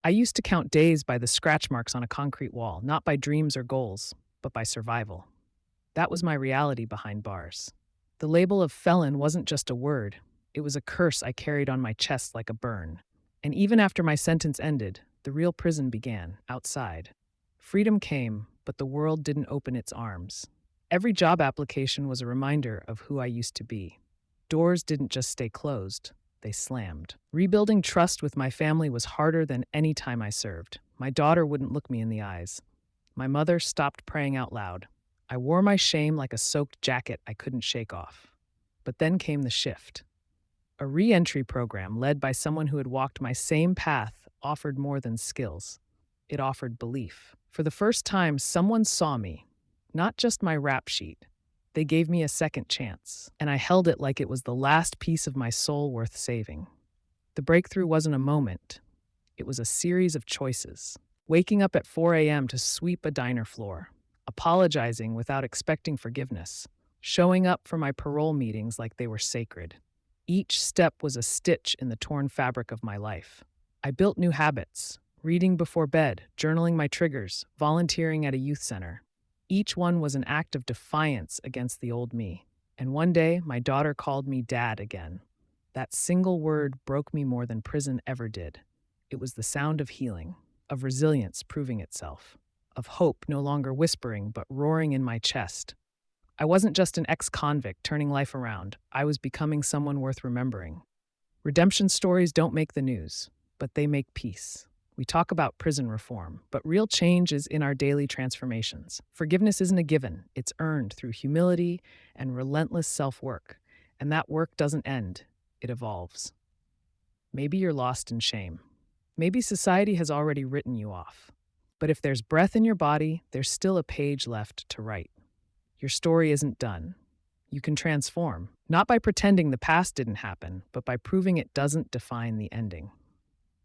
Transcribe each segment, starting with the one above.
I used to count days by the scratch marks on a concrete wall, not by dreams or goals, but by survival. That was my reality behind bars. The label of felon wasn't just a word, it was a curse I carried on my chest like a burn. And even after my sentence ended, the real prison began, outside. Freedom came, but the world didn't open its arms. Every job application was a reminder of who I used to be. Doors didn't just stay closed, they slammed. Rebuilding trust with my family was harder than any time I served. My daughter wouldn't look me in the eyes. My mother stopped praying out loud. I wore my shame like a soaked jacket I couldn't shake off. But then came the shift. A reentry program led by someone who had walked my same path offered more than skills. It offered belief. For the first time, someone saw me, not just my rap sheet. They gave me a second chance, and I held it like it was the last piece of my soul worth saving. The breakthrough wasn't a moment, it was a series of choices. Waking up at 4 a.m. to sweep a diner floor, apologizing without expecting forgiveness, showing up for my parole meetings like they were sacred. Each step was a stitch in the torn fabric of my life. I built new habits, reading before bed, journaling my triggers, volunteering at a youth center. Each one was an act of defiance against the old me. And one day, my daughter called me dad again. That single word broke me more than prison ever did. It was the sound of healing, of resilience proving itself, of hope no longer whispering but roaring in my chest. I wasn't just an ex-convict turning life around. I was becoming someone worth remembering. Redemption stories don't make the news, but they make peace. We talk about prison reform, but real change is in our daily transformations. Forgiveness isn't a given, it's earned through humility and relentless self-work. And that work doesn't end, it evolves. Maybe you're lost in shame. Maybe society has already written you off. But if there's breath in your body, there's still a page left to write. Your story isn't done. You can transform, not by pretending the past didn't happen, but by proving it doesn't define the ending.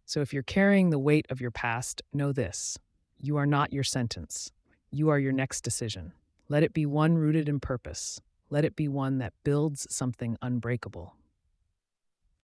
So if you're carrying the weight of your past, know this: you are not your sentence. You are your next decision. Let it be one rooted in purpose. Let it be one that builds something unbreakable.